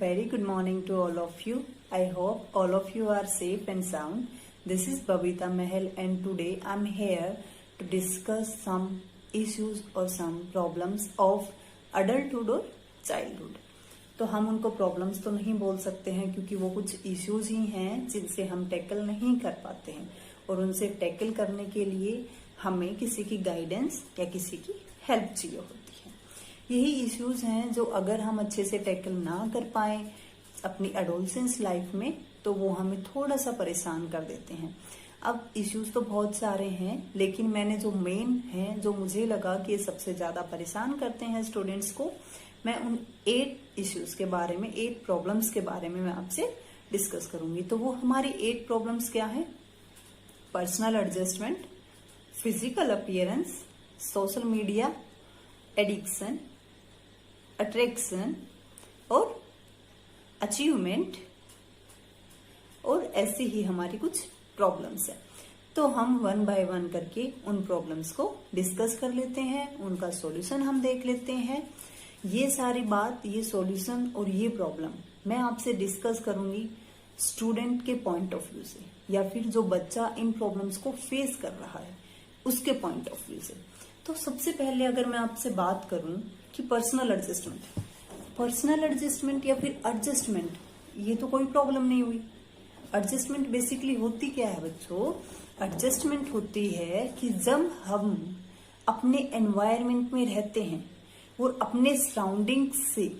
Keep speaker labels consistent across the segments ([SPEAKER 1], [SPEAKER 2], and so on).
[SPEAKER 1] Very good morning to all of you. I hope all of you are safe and sound. This is Babita Mahal and today I'm here to discuss some issues or some problems of adulthood or childhood. तो हम उनको problems तो नहीं बोल सकते हैं क्योंकि वो कुछ इश्यूज ही हैं जिनसे हम टैकल नहीं कर पाते हैं और उनसे टैकल करने के लिए हमें किसी की गाइडेंस या किसी की हेल्प चाहिए होती है। यही इश्यूज हैं जो अगर हम अच्छे से टैकल ना कर पाए अपनी एडोलसेंस लाइफ में तो वो हमें थोड़ा सा परेशान कर देते हैं। अब इश्यूज तो बहुत सारे हैं लेकिन मैंने जो मेन हैं जो मुझे लगा कि ये सबसे ज्यादा परेशान करते हैं स्टूडेंट्स को, मैं उन 8 इश्यूज के बारे में 8 प्रॉब्लम्स के बारे में मैं आपसे डिस्कस करूंगी। तो वो हमारी 8 प्रॉब्लम्स क्या है? Personal adjustment, physical appearance, social media addiction, attraction और अचीवमेंट और ऐसी ही हमारी कुछ प्रॉब्लम्स है। तो हम वन बाय वन करके उन प्रॉब्लम्स को डिस्कस कर लेते हैं, उनका सॉल्यूशन हम देख लेते हैं। ये सारी बात, ये सॉल्यूशन और ये प्रॉब्लम मैं आपसे डिस्कस करूंगी स्टूडेंट के पॉइंट ऑफ व्यू से या फिर जो बच्चा इन प्रॉब्लम्स को फेस कर रहा है उसके पॉइंट ऑफ व्यू से। तो सबसे पहले अगर मैं आपसे बात करूं कि पर्सनल एडजस्टमेंट या फिर एडजस्टमेंट, ये तो कोई प्रॉब्लम नहीं हुई। एडजस्टमेंट बेसिकली होती क्या है बच्चों? एडजस्टमेंट होती है कि जब हम अपने एनवायरमेंट में रहते हैं और अपने सराउंडिंग से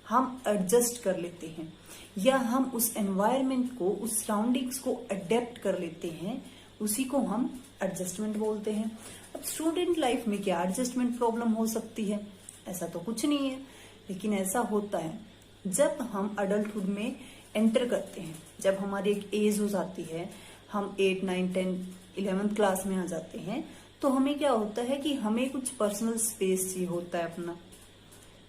[SPEAKER 1] हम एडजस्ट कर लेते हैं या हम उस एनवायरमेंट को, उस सराउंडिंग्स को अडेप्ट कर लेते हैं, उसी को हम एडजस्टमेंट बोलते हैं। अब स्टूडेंट लाइफ में क्या एडजस्टमेंट प्रॉब्लम हो सकती है? ऐसा तो कुछ नहीं है, लेकिन ऐसा होता है जब हम अडल्टहुड में एंटर करते हैं, जब हमारी एक एज हो जाती है, हम 8, 9, 10, 11th क्लास में आ जाते हैं, तो हमें क्या होता है कि हमें कुछ पर्सनल स्पेस चाहिए होता है अपना,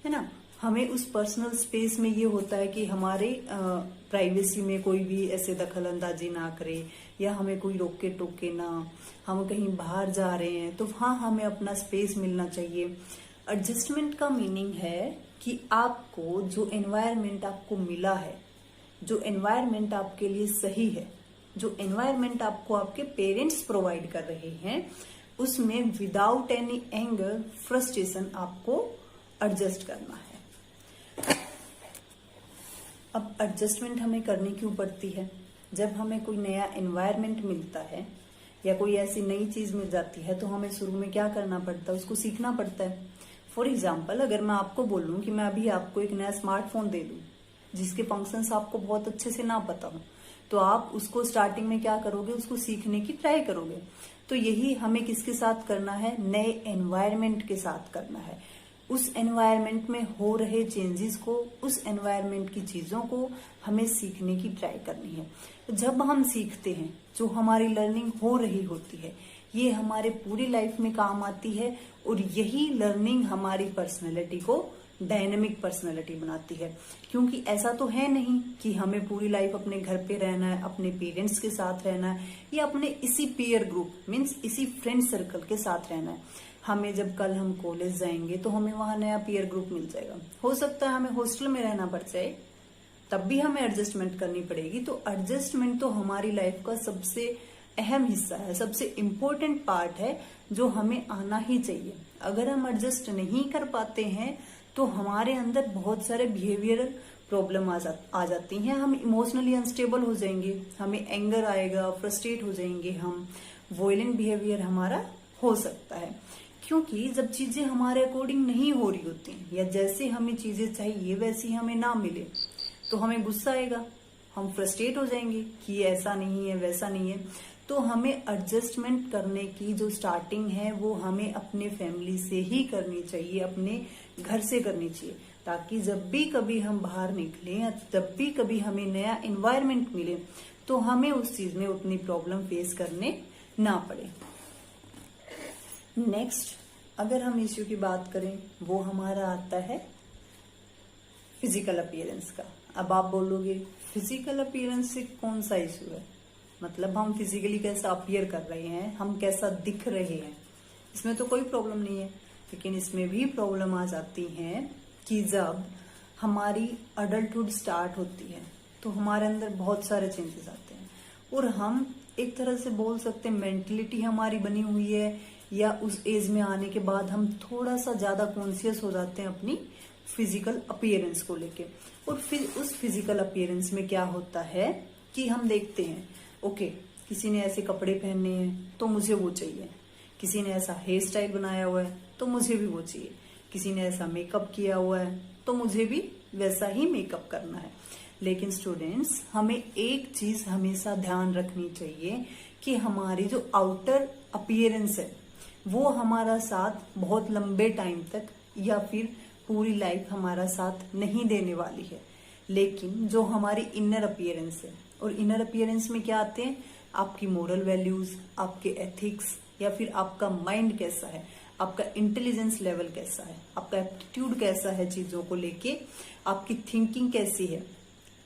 [SPEAKER 1] है ना। हमें उस पर्सनल स्पेस में ये होता है कि हमारे प्राइवेसी में कोई भी ऐसे दखल अंदाजी ना करे या हमें कोई रोके टोके ना, हम कहीं बाहर जा रहे हैं तो हाँ हमें अपना स्पेस मिलना चाहिए। एडजस्टमेंट का मीनिंग है कि आपको जो एनवायरनमेंट आपको मिला है, जो एनवायरनमेंट आपके लिए सही है, जो एनवायरनमेंट आपको आपके पेरेंट्स प्रोवाइड कर रहे हैं, उसमें विदाउट एनी एंगर, फ्रस्ट्रेशन आपको एडजस्ट करना है। अब एडजस्टमेंट हमें करनी क्यों पड़ती है? जब हमें कोई नया एनवायरनमेंट मिलता है या कोई ऐसी नई चीज मिल जाती है तो हमें शुरू में क्या करना पड़ता है? उसको सीखना पड़ता है। फॉर एग्जाम्पल, अगर मैं आपको बोलूं कि मैं अभी आपको एक नया स्मार्टफोन दे दूं जिसके फंक्शंस आपको बहुत अच्छे से ना पता हो, तो आप उसको स्टार्टिंग में क्या करोगे? उसको सीखने की ट्राई करोगे। तो यही हमें किसके साथ करना है? नए एनवायरनमेंट के साथ करना है। उस एनवायरनमेंट में हो रहे चेंजेस को, उस एनवायरनमेंट की चीजों को हमें सीखने की ट्राई करनी है। जब हम सीखते हैं, जो हमारी लर्निंग हो रही होती है, ये हमारे पूरी लाइफ में काम आती है और यही लर्निंग हमारी पर्सनैलिटी को डायनेमिक पर्सनैलिटी बनाती है। क्योंकि ऐसा तो है नहीं कि हमें पूरी लाइफ अपने घर पे रहना है, अपने पेरेंट्स के साथ रहना है या अपने इसी पीयर ग्रुप मीन्स इसी फ्रेंड सर्कल के साथ रहना है। हमें जब कल हम कॉलेज जाएंगे तो हमें वहां नया पीयर ग्रुप मिल जाएगा। हो सकता है हमें हॉस्टल में रहना पड़ जाए, तब भी हमें एडजस्टमेंट करनी पड़ेगी। तो एडजस्टमेंट तो हमारी लाइफ का सबसे अहम हिस्सा है, सबसे इम्पोर्टेंट पार्ट है जो हमें आना ही चाहिए। अगर हम एडजस्ट नहीं कर पाते हैं तो हमारे अंदर बहुत सारे बिहेवियरल प्रॉब्लम आ जाती हैं। हम इमोशनली अनस्टेबल हो जाएंगे, हमें एंगर आएगा, फ्रस्ट्रेट हो जाएंगे, हम वॉयलेंट बिहेवियर हमारा हो सकता है। क्योंकि जब चीजें हमारे अकॉर्डिंग नहीं हो रही होती हैं या जैसे हमें चीजें चाहिए वैसी हमें ना मिले तो हमें गुस्सा आएगा, हम फ्रस्ट्रेट हो जाएंगे कि ये ऐसा नहीं है, वैसा नहीं है। तो हमें एडजस्टमेंट करने की जो स्टार्टिंग है वो हमें अपने फैमिली से ही करनी चाहिए, अपने घर से करनी चाहिए, ताकि जब भी कभी हम बाहर निकलें या जब भी कभी हमें नया एनवायरनमेंट मिले तो हमें उस चीज में उतनी प्रॉब्लम फेस करने ना पड़े। नेक्स्ट, अगर हम इश्यू की बात करें, वो हमारा आता है फिजिकल अपीयरेंस का। अब आप बोलोगे फिजिकल अपीयरेंस से कौन सा इश्यू है? मतलब हम फिजिकली कैसा अपीयर कर रहे हैं, हम कैसा दिख रहे हैं, इसमें तो कोई प्रॉब्लम नहीं है। लेकिन इसमें भी प्रॉब्लम आ जाती है कि जब हमारी अडल्टहुड स्टार्ट होती है तो हमारे अंदर बहुत सारे चेंजेस आते हैं, और हम एक तरह से बोल सकते हैं मेंटलिटी हमारी बनी हुई है, या उस एज में आने के बाद हम थोड़ा सा ज्यादा कॉन्शियस हो जाते हैं अपनी फिजिकल अपीयरेंस को लेके। और फिर उस फिजिकल अपीयरेंस में क्या होता है कि हम देखते हैं ओके, किसी ने ऐसे कपड़े पहने हैं तो मुझे वो चाहिए, किसी ने ऐसा हेयर स्टाइल बनाया हुआ है तो मुझे भी वो चाहिए, किसी ने ऐसा मेकअप किया हुआ है तो मुझे भी वैसा ही मेकअप करना है। लेकिन स्टूडेंट्स, हमें एक चीज हमेशा ध्यान रखनी चाहिए कि हमारी जो आउटर अपीयरेंस है वो हमारा साथ बहुत लंबे टाइम तक या फिर पूरी लाइफ हमारा साथ नहीं देने वाली है। लेकिन जो हमारी इनर अपीयरेंस है, और इनर अपीयरेंस में क्या आते हैं, आपकी मोरल वैल्यूज, आपके एथिक्स, या फिर आपका माइंड कैसा है, आपका इंटेलिजेंस लेवल कैसा है, आपका एप्टीट्यूड कैसा है चीजों को लेके, आपकी थिंकिंग कैसी है,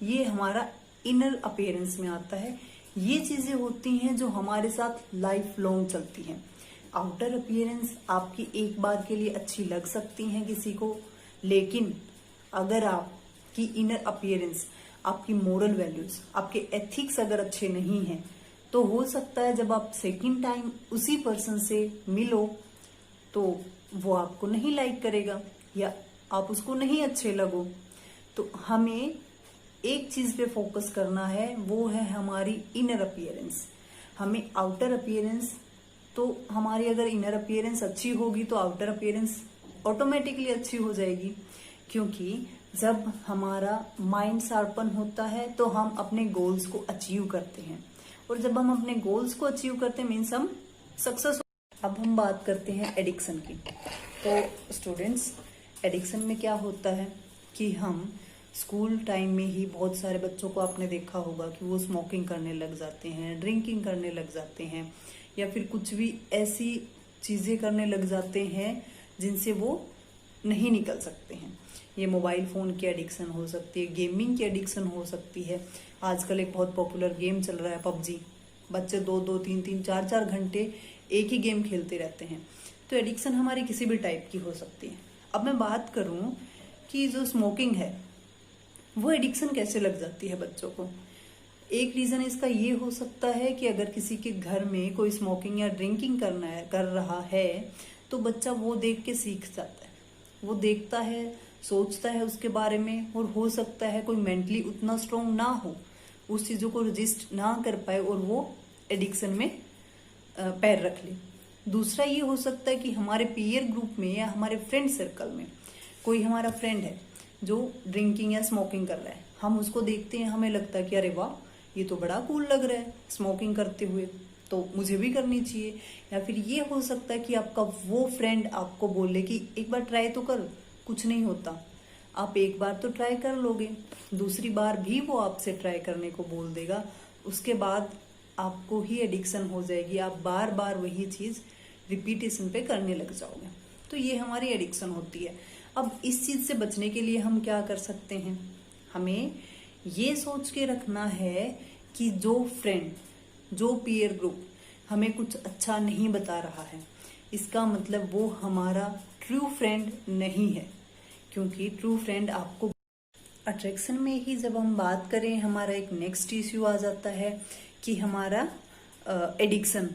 [SPEAKER 1] ये हमारा इनर अपीयरेंस में आता है। ये चीजें होती हैं जो हमारे साथ लाइफ लॉन्ग चलती हैं। आउटर अपीयरेंस आपकी एक बार के लिए अच्छी लग सकती हैं किसी को, लेकिन अगर आपकी इनर अपीयरेंस, आपकी मोरल वैल्यूज, आपके एथिक्स अगर अच्छे नहीं हैं तो हो सकता है जब आप सेकंड टाइम उसी पर्सन से मिलो तो वो आपको नहीं लाइक करेगा या आप उसको नहीं अच्छे लगो। तो हमें एक चीज पे फोकस करना है, वो है हमारी इनर अपीयरेंस। हमें आउटर अपीयरेंस, तो हमारी अगर इनर अपीयरेंस अच्छी होगी तो आउटर अपीयरेंस ऑटोमेटिकली अच्छी हो जाएगी, क्योंकि जब हमारा माइंड शार्पन होता है तो हम अपने गोल्स को अचीव करते हैं, और जब हम अपने गोल्स को अचीव करते हैं मीन्स हम सक्सेस। अब हम बात करते हैं एडिक्शन की। तो स्टूडेंट्स, एडिक्शन में क्या होता है कि हम स्कूल टाइम में ही बहुत सारे बच्चों को आपने देखा होगा कि वो स्मोकिंग करने लग जाते हैं, ड्रिंकिंग करने लग जाते हैं, या फिर कुछ भी ऐसी चीजें करने लग जाते हैं जिनसे वो नहीं निकल सकते हैं। ये मोबाइल फोन की एडिक्शन हो सकती है, गेमिंग की एडिक्शन हो सकती है। आजकल एक बहुत पॉपुलर गेम चल रहा है पबजी, बच्चे 2-2, 3-3, 4-4 घंटे एक ही गेम खेलते रहते हैं। तो एडिक्शन हमारी किसी भी टाइप की हो सकती है। अब मैं बात करूं कि जो स्मोकिंग है वो एडिक्शन कैसे लग जाती है बच्चों को। एक रीजन इसका ये हो सकता है कि अगर किसी के घर में कोई स्मोकिंग या ड्रिंकिंग कर रहा है तो बच्चा वो देख के सीख जाता है, वो देखता है, सोचता है उसके बारे में, और हो सकता है कोई मेंटली उतना स्ट्रांग ना हो, उस चीजों को रजिस्ट ना कर पाए और वो एडिक्शन में पैर रख ले। दूसरा ये हो सकता है कि हमारे पीयर ग्रुप में या हमारे फ्रेंड सर्कल में कोई हमारा फ्रेंड है जो ड्रिंकिंग या स्मोकिंग कर रहा है, हम उसको देखते हैं, हमें लगता है कि अरे वाह ये तो बड़ा कूल लग रहा है स्मोकिंग करते हुए, तो मुझे भी करनी चाहिए। या फिर ये हो सकता है कि आपका वो फ्रेंड आपको बोले कि एक बार ट्राई तो कर, कुछ नहीं होता, आप एक बार तो ट्राई कर लोगे, दूसरी बार भी वो आपसे ट्राई करने को बोल देगा, उसके बाद आपको ही एडिक्शन हो जाएगी, आप बार बार वही चीज रिपीटेशन पे करने लग जाओगे। तो ये हमारी एडिक्शन होती है। अब इस चीज से बचने के लिए हम क्या कर सकते हैं, हमें ये सोच के रखना है कि जो फ्रेंड, जो पीयर ग्रुप हमें कुछ अच्छा नहीं बता रहा है, इसका मतलब वो हमारा ट्रू फ्रेंड नहीं है, क्योंकि ट्रू फ्रेंड आपको अट्रैक्शन में ही जब हम बात करें, हमारा एक नेक्स्ट इश्यू आ जाता है कि हमारा एडिक्शन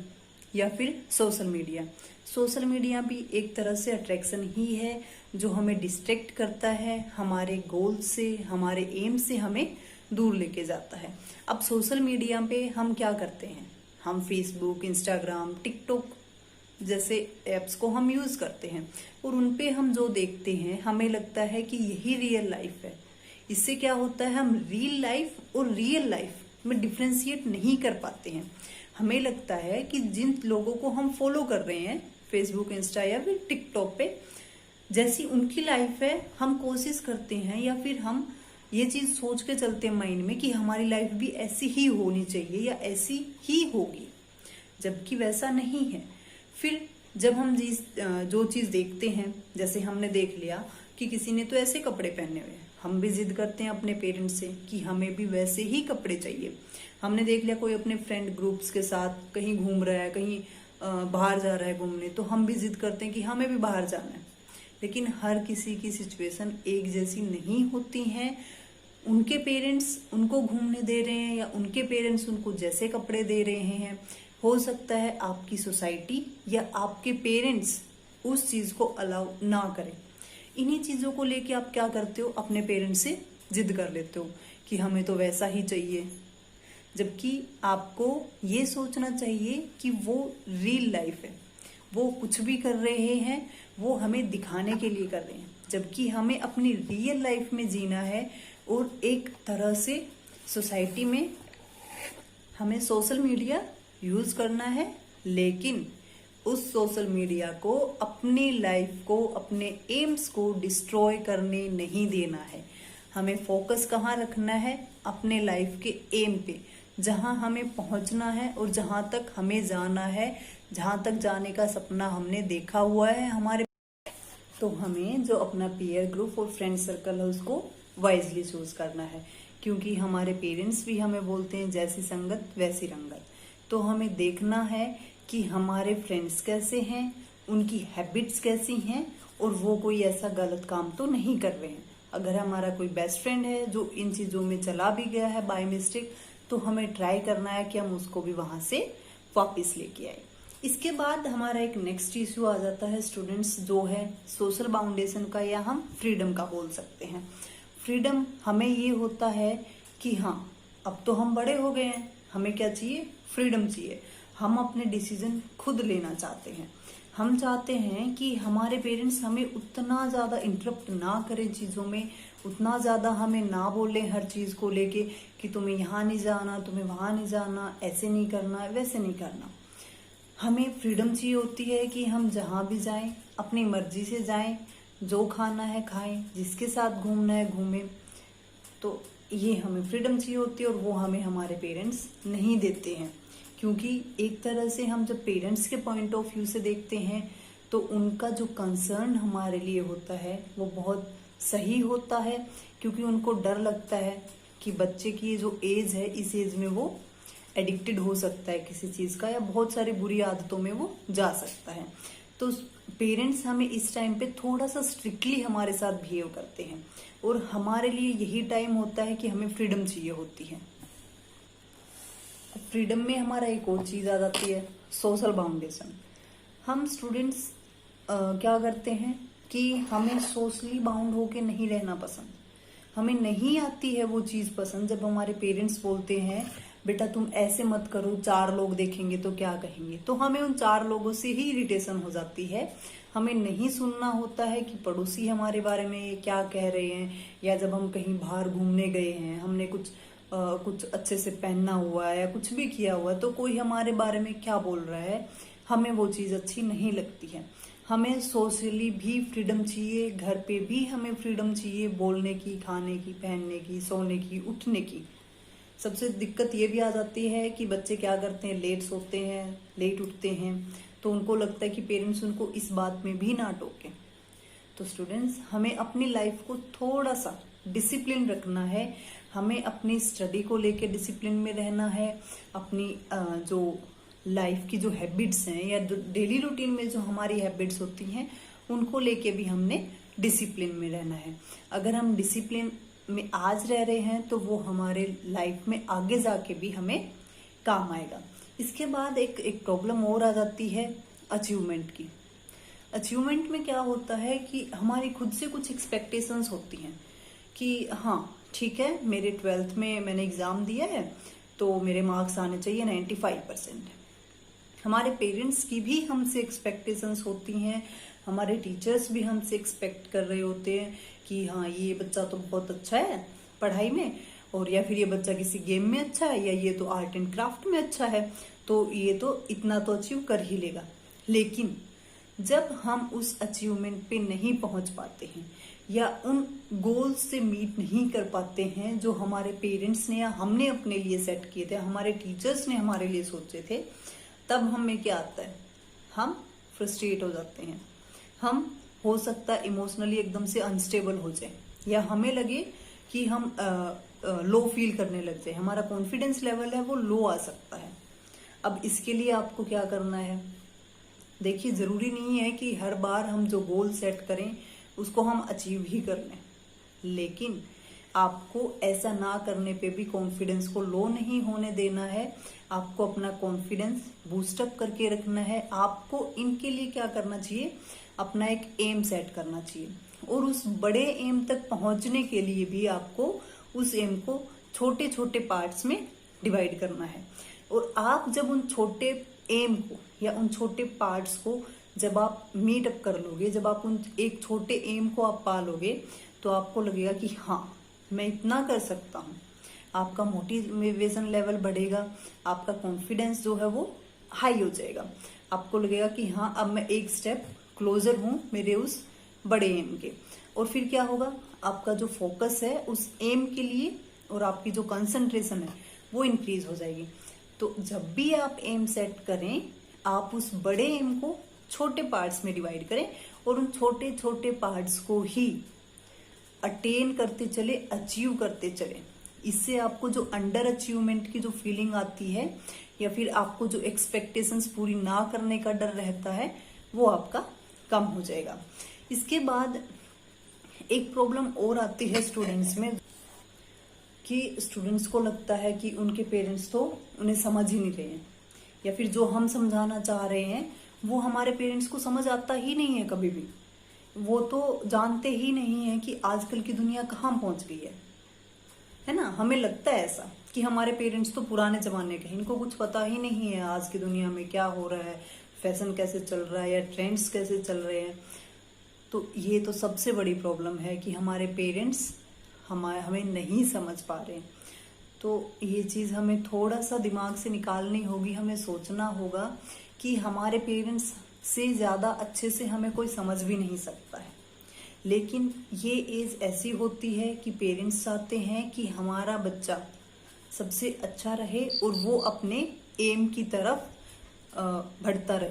[SPEAKER 1] या फिर सोशल मीडिया। सोशल मीडिया भी एक तरह से अट्रैक्शन ही है जो हमें डिस्ट्रैक्ट करता है, हमारे गोल से, हमारे एम से हमें दूर लेके जाता है। अब सोशल मीडिया पे हम क्या करते हैं, हम फेसबुक, इंस्टाग्राम, टिकटॉक जैसे एप्स को हम यूज करते हैं, और उनपे हम जो देखते हैं हमें लगता है कि यही रियल लाइफ है। इससे क्या होता है, हम रियल लाइफ और रियल लाइफ में डिफ्रेंशिएट नहीं कर पाते हैं। हमें लगता है कि जिन लोगों को हम फॉलो कर रहे हैं फेसबुक, इंस्टा या फिर टिकटॉक पे, जैसी उनकी लाइफ है हम कोशिश करते हैं, या फिर हम ये चीज सोच के चलते हैं माइंड में कि हमारी लाइफ भी ऐसी ही होनी चाहिए या ऐसी ही होगी, जबकि वैसा नहीं है। फिर जब हम जो चीज देखते हैं, जैसे हमने देख लिया कि किसी ने तो ऐसे कपड़े पहने हुए हैं, हम भी जिद करते हैं अपने पेरेंट्स से कि हमें भी वैसे ही कपड़े चाहिए। हमने देख लिया कोई अपने फ्रेंड ग्रुप्स के साथ कहीं घूम रहा है, कहीं बाहर जा रहा है घूमने, तो हम भी जिद करते हैं कि हमें भी बाहर जाना है। लेकिन हर किसी की सिचुएशन एक जैसी नहीं होती है। उनके पेरेंट्स उनको घूमने दे रहे हैं या उनके पेरेंट्स उनको जैसे कपड़े दे रहे हैं, हो सकता है आपकी सोसाइटी या आपके पेरेंट्स उस चीज को अलाउ ना करें। इन्हीं चीजों को लेके आप क्या करते हो, अपने पेरेंट्स से जिद कर लेते हो कि हमें तो वैसा ही चाहिए, जबकि आपको ये सोचना चाहिए कि वो रियल लाइफ है, वो कुछ भी कर रहे हैं वो हमें दिखाने के लिए कर रहे हैं, जबकि हमें अपनी रियल लाइफ में जीना है। और एक तरह से सोसाइटी में हमें सोशल मीडिया यूज करना है, लेकिन उस सोशल मीडिया को अपनी लाइफ को, अपने एम्स को डिस्ट्रॉय करने नहीं देना है। हमें फोकस कहाँ रखना है, अपने लाइफ के एम पे, जहां हमें पहुंचना है और जहां तक हमें जाना है, जहां तक जाने का सपना हमने देखा हुआ है हमारे। तो हमें जो अपना पीयर ग्रुप और फ्रेंड सर्कल है उसको वाइजली चूज करना है, क्योंकि हमारे पेरेंट्स भी हमें बोलते हैं जैसी संगत वैसी रंगत। तो हमें देखना है कि हमारे फ्रेंड्स कैसे हैं, उनकी हैबिट्स कैसी हैं और वो कोई ऐसा गलत काम तो नहीं कर रहे हैं। अगर हमारा कोई बेस्ट फ्रेंड है जो इन चीजों में चला भी गया है बाय मिस्टेक, तो हमें ट्राई करना है कि हम उसको भी वहां से वापस लेके आए। इसके बाद हमारा एक नेक्स्ट इश्यू आ जाता है स्टूडेंट्स, जो है सोशल बाउंडेशन का, या हम फ्रीडम का बोल सकते हैं। फ्रीडम हमें ये होता है कि हाँ अब तो हम बड़े हो गए हैं, हमें क्या चाहिए, फ्रीडम चाहिए। हम अपने डिसीजन खुद लेना चाहते हैं। हम चाहते हैं कि हमारे पेरेंट्स हमें उतना ज्यादा इंटरप्ट ना करें चीजों में, उतना ज्यादा हमें ना बोले हर चीज को लेके कि तुम्हें यहाँ नहीं जाना, तुम्हें वहां नहीं जाना, ऐसे नहीं करना, वैसे नहीं करना। हमें फ्रीडम चाहिए होती है कि हम जहां भी जाएं अपनी मर्जी से जाएं, जो खाना है खाएं, जिसके साथ घूमना है घूमें। तो ये हमें फ्रीडम चाहिए होती है और वो हमें हमारे पेरेंट्स नहीं देते हैं, क्योंकि एक तरह से हम जब पेरेंट्स के पॉइंट ऑफ व्यू से देखते हैं तो उनका जो कंसर्न हमारे लिए होता है वो बहुत सही होता है, क्योंकि उनको डर लगता है कि बच्चे की जो एज है इस एज में वो एडिक्टेड हो सकता है किसी चीज का, या बहुत सारी बुरी आदतों में वो जा सकता है। तो पेरेंट्स हमें इस टाइम पे थोड़ा सा स्ट्रिक्टली हमारे साथ बिहेव करते हैं और हमारे लिए यही टाइम होता है कि हमें फ्रीडम चाहिए होती है। फ्रीडम में हमारा एक और चीज आ जाती है, सोशल बाउंडेशन। हम स्टूडेंट्स क्या करते हैं कि हमें सोशली बाउंड होके नहीं रहना पसंद, हमें नहीं आती है वो चीज पसंद। जब हमारे पेरेंट्स बोलते हैं बेटा तुम ऐसे मत करो, 4 लोग देखेंगे तो क्या कहेंगे, तो हमें उन 4 लोगों से ही इरिटेशन हो जाती है। हमें नहीं सुनना होता है कि पड़ोसी हमारे बारे में क्या कह रहे हैं, या जब हम कहीं बाहर घूमने गए हैं, हमने कुछ अच्छे से पहनना हुआ है या कुछ भी किया हुआ है, तो कोई हमारे बारे में क्या बोल रहा है, हमें वो चीज अच्छी नहीं लगती है। हमें सोशली भी फ्रीडम चाहिए, घर पे भी हमें फ्रीडम चाहिए, बोलने की, खाने की, पहनने की, सोने की, उठने की। सबसे दिक्कत ये भी आ जाती है कि बच्चे क्या करते हैं, लेट सोते हैं, लेट उठते हैं, तो उनको लगता है कि पेरेंट्स उनको इस बात में भी ना टोकें। तो स्टूडेंट्स हमें अपनी लाइफ को थोड़ा सा डिसिप्लिन रखना है, हमें अपनी स्टडी को लेके डिसिप्लिन में रहना है, अपनी जो लाइफ की जो हैबिट्स हैं या डेली रूटीन में जो हमारी हैबिट्स होती हैं उनको लेके भी हमने डिसिप्लिन में रहना है। अगर हम डिसिप्लिन में आज रह रहे हैं तो वो हमारे लाइफ में आगे जाके भी हमें काम आएगा। इसके बाद एक प्रॉब्लम और आ जाती है अचीवमेंट की। अचीवमेंट में क्या होता है कि हमारी खुद से कुछ एक्सपेक्टेशंस होती हैं कि हाँ ठीक है, मेरे 12th में मैंने एग्जाम दिया है तो मेरे मार्क्स आने चाहिए 95%। हमारे पेरेंट्स की भी हमसे एक्सपेक्टेशंस होती हैं, हमारे टीचर्स भी हमसे एक्सपेक्ट कर रहे होते हैं कि हाँ ये बच्चा तो बहुत अच्छा है पढ़ाई में, और या फिर ये बच्चा किसी गेम में अच्छा है, या ये तो आर्ट एंड क्राफ्ट में अच्छा है, तो ये तो इतना तो अचीव कर ही लेगा। लेकिन जब हम उस अचीवमेंट पे नहीं पहुंच पाते हैं या उन गोल्स से मीट नहीं कर पाते हैं जो हमारे पेरेंट्स ने या हमने अपने लिए सेट किए थे, हमारे टीचर्स ने हमारे लिए सोचे थे, तब हमें क्या आता है, हम फ्रस्ट्रेट हो जाते हैं। हम हो सकता है इमोशनली एकदम से अनस्टेबल हो जाए, या हमें लगे कि हम लो फील करने लग जाए, हमारा कॉन्फिडेंस लेवल है वो लो आ सकता है। अब इसके लिए आपको क्या करना है, देखिए जरूरी नहीं है कि हर बार हम जो गोल सेट करें उसको हम अचीव ही कर लें। लेकिन आपको ऐसा ना करने पे भी कॉन्फिडेंस को लो नहीं होने देना है। आपको अपना कॉन्फिडेंस बूस्टअप करके रखना है। आपको इनके लिए क्या करना चाहिए, अपना एक एम सेट करना चाहिए, और उस बड़े एम तक पहुंचने के लिए भी आपको उस एम को छोटे छोटे पार्ट्स में डिवाइड करना है। और आप जब उन छोटे एम को या उन छोटे पार्ट्स को जब आप मीट अप कर लोगे, जब आप उन एक छोटे एम को आप पा लोगे, तो आपको लगेगा कि हाँ मैं इतना कर सकता हूँ। आपका मोटिवेशन लेवल बढ़ेगा, आपका कॉन्फिडेंस जो है वो हाई हो जाएगा। आपको लगेगा कि हाँ अब मैं एक स्टेप क्लोजर हूँ मेरे उस बड़े एम के। और फिर क्या होगा, आपका जो फोकस है उस एम के लिए और आपकी जो कंसंट्रेशन है वो इंक्रीज हो जाएगी। तो जब भी आप एम सेट करें, आप उस बड़े एम को छोटे पार्ट्स में डिवाइड करें और उन छोटे छोटे पार्ट्स को ही अटेन करते चले, अचीव करते चले। इससे आपको जो अंडर अचीवमेंट की जो फीलिंग आती है या फिर आपको जो एक्सपेक्टेशंस पूरी ना करने का डर रहता है वो आपका कम हो जाएगा। इसके बाद एक प्रॉब्लम और आती है स्टूडेंट्स में कि स्टूडेंट्स को लगता है कि उनके पेरेंट्स तो उन्हें समझ ही नहीं रहे हैं, या फिर जो हम समझाना चाह रहे हैं वो हमारे पेरेंट्स को समझ आता ही नहीं है कभी भी। वो तो जानते ही नहीं है कि आजकल की दुनिया कहाँ पहुंच गई है ना। हमें लगता है ऐसा कि हमारे पेरेंट्स तो पुराने जमाने के हैं, इनको कुछ पता ही नहीं है आज की दुनिया में क्या हो रहा है, फैशन कैसे चल रहा है या ट्रेंड्स कैसे चल रहे हैं। तो ये तो सबसे बड़ी प्रॉब्लम है कि हमारे पेरेंट्स हमें नहीं समझ पा रहे। तो ये चीज़ हमें थोड़ा सा दिमाग से निकालनी होगी। हमें सोचना होगा कि हमारे पेरेंट्स से ज़्यादा अच्छे से हमें कोई समझ भी नहीं सकता है। लेकिन ये एज ऐसी होती है कि पेरेंट्स चाहते हैं कि हमारा बच्चा सबसे अच्छा रहे और वो अपने एम की तरफ बढ़ता रहे,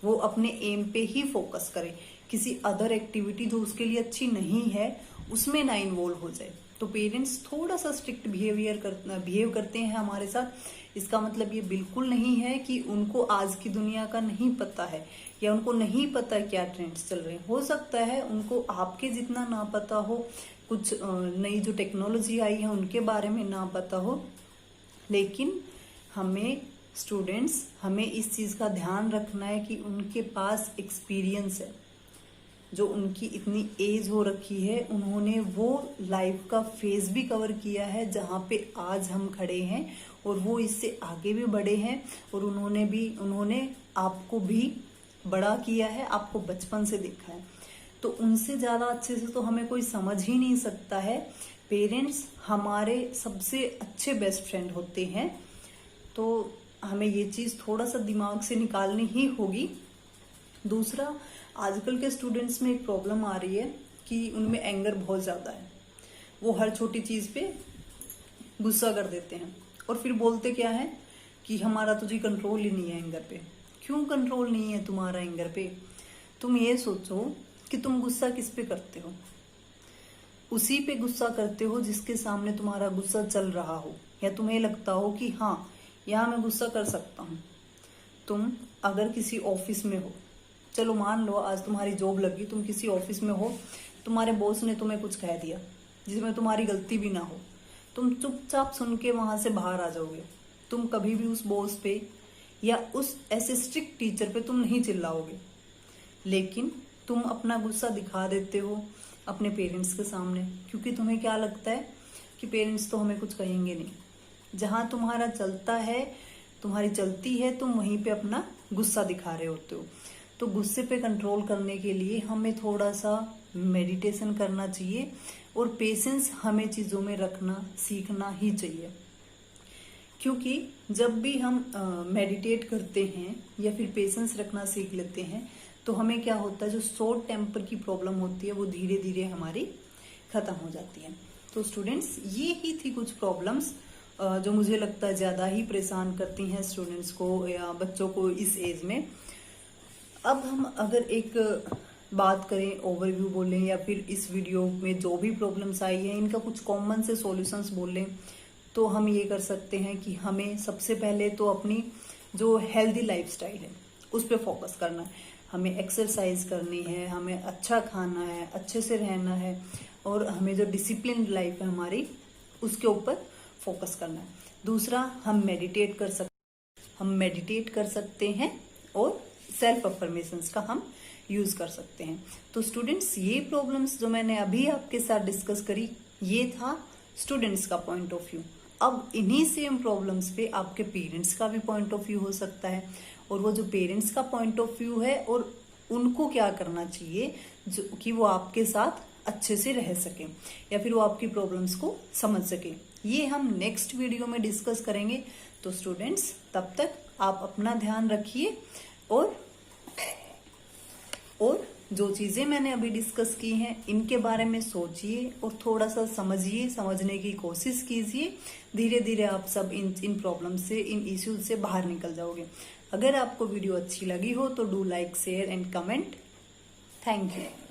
[SPEAKER 1] वो अपने एम पे ही फोकस करे, किसी अदर एक्टिविटी जो उसके लिए अच्छी नहीं है उसमें ना इन्वॉल्व हो जाए। तो पेरेंट्स थोड़ा सा स्ट्रिक्ट बिहेव करते हैं हमारे साथ। इसका मतलब ये बिल्कुल नहीं है कि उनको आज की दुनिया का नहीं पता है या उनको नहीं पता क्या ट्रेंड्स चल रहे हैं। हो सकता है उनको आपके जितना ना पता हो, कुछ नई जो टेक्नोलॉजी आई है उनके बारे में ना पता हो, लेकिन हमें स्टूडेंट्स हमें इस चीज़ का ध्यान रखना है कि उनके पास एक्सपीरियंस है। जो उनकी इतनी एज हो रखी है, उन्होंने वो लाइफ का फेज भी कवर किया है जहाँ पे आज हम खड़े हैं, और वो इससे आगे भी बढ़े हैं। और उन्होंने आपको भी बड़ा किया है, आपको बचपन से देखा है। तो उनसे ज़्यादा अच्छे से तो हमें कोई समझ ही नहीं सकता है। पेरेंट्स हमारे सबसे अच्छे बेस्ट फ्रेंड होते हैं। तो हमें ये चीज़ थोड़ा सा दिमाग से निकालनी ही होगी। दूसरा, आजकल के स्टूडेंट्स में एक प्रॉब्लम आ रही है कि उनमें एंगर बहुत ज़्यादा है। वो हर छोटी चीज़ पे गुस्सा कर देते हैं और फिर बोलते क्या है कि हमारा तो जी कंट्रोल ही नहीं है एंगर पे। क्यों कंट्रोल नहीं है तुम्हारा एंगर पे? तुम ये सोचो कि तुम गुस्सा किस पे करते हो। उसी पे गुस्सा करते हो जिसके सामने तुम्हारा गुस्सा चल रहा हो, या तुम्हें लगता हो कि हाँ यहाँ मैं गुस्सा कर सकता हूँ। तुम अगर किसी ऑफिस में हो, चलो मान लो आज तुम्हारी जॉब लगी, तुम किसी ऑफिस में हो, तुम्हारे बॉस ने तुम्हें कुछ कह दिया जिसमें तुम्हारी गलती भी ना हो, तुम चुपचाप सुन के वहां से बाहर आ जाओगे। तुम कभी भी उस बॉस पे या उस ऐसे स्ट्रिक्ट टीचर पे तुम नहीं चिल्लाओगे, लेकिन तुम अपना गुस्सा दिखा देते हो अपने पेरेंट्स के सामने, क्योंकि तुम्हें क्या लगता है कि पेरेंट्स तो हमें कुछ कहेंगे नहीं। जहां तुम्हारा चलता है, तुम्हारी चलती है, तुम वहीं पे अपना गुस्सा दिखा रहे होते हो। तो गुस्से पे कंट्रोल करने के लिए हमें थोड़ा सा मेडिटेशन करना चाहिए और पेशेंस हमें चीज़ों में रखना सीखना ही चाहिए। क्योंकि जब भी हम मेडिटेट करते हैं या फिर पेशेंस रखना सीख लेते हैं, तो हमें क्या होता है, जो शॉर्ट टेम्पर की प्रॉब्लम होती है वो धीरे धीरे हमारी खत्म हो जाती है। तो स्टूडेंट्स, ये ही थी कुछ प्रॉब्लम्स जो मुझे लगता है ज़्यादा ही परेशान करती हैं स्टूडेंट्स को या बच्चों को इस एज में। अब हम अगर एक बात करें, ओवरव्यू बोलें, या फिर इस वीडियो में जो भी प्रॉब्लम्स आई हैं इनका कुछ कॉमन से सॉल्यूशंस बोलें, तो हम ये कर सकते हैं कि हमें सबसे पहले तो अपनी जो हेल्दी लाइफस्टाइल है उस पर फोकस करना है। हमें एक्सरसाइज करनी है, हमें अच्छा खाना है, अच्छे से रहना है, और हमें जो डिसिप्लिन लाइफ है हमारी उसके ऊपर फोकस करना है। दूसरा, हम मेडिटेट कर सकते हैं और सेल्फ अफर्मेशंस का हम यूज कर सकते हैं। तो स्टूडेंट्स, ये प्रॉब्लम्स जो मैंने अभी आपके साथ डिस्कस करी, ये था स्टूडेंट्स का पॉइंट ऑफ व्यू। अब इन्हीं सेम प्रॉब्लम्स पे आपके पेरेंट्स का भी पॉइंट ऑफ व्यू हो सकता है, और वो जो पेरेंट्स का पॉइंट ऑफ व्यू है और उनको क्या करना चाहिए जो कि वो आपके साथ अच्छे से रह सके या फिर वो आपकी प्रॉब्लम्स को समझ सके, ये हम नेक्स्ट वीडियो में डिस्कस करेंगे। तो स्टूडेंट्स, तब तक आप अपना ध्यान रखिए और जो चीजें मैंने अभी डिस्कस की हैं इनके बारे में सोचिए और थोड़ा सा समझने की कोशिश कीजिए। धीरे धीरे आप सब इन प्रॉब्लम से, इन इश्यूज से बाहर निकल जाओगे। अगर आपको वीडियो अच्छी लगी हो तो do like, share and comment. Thank you.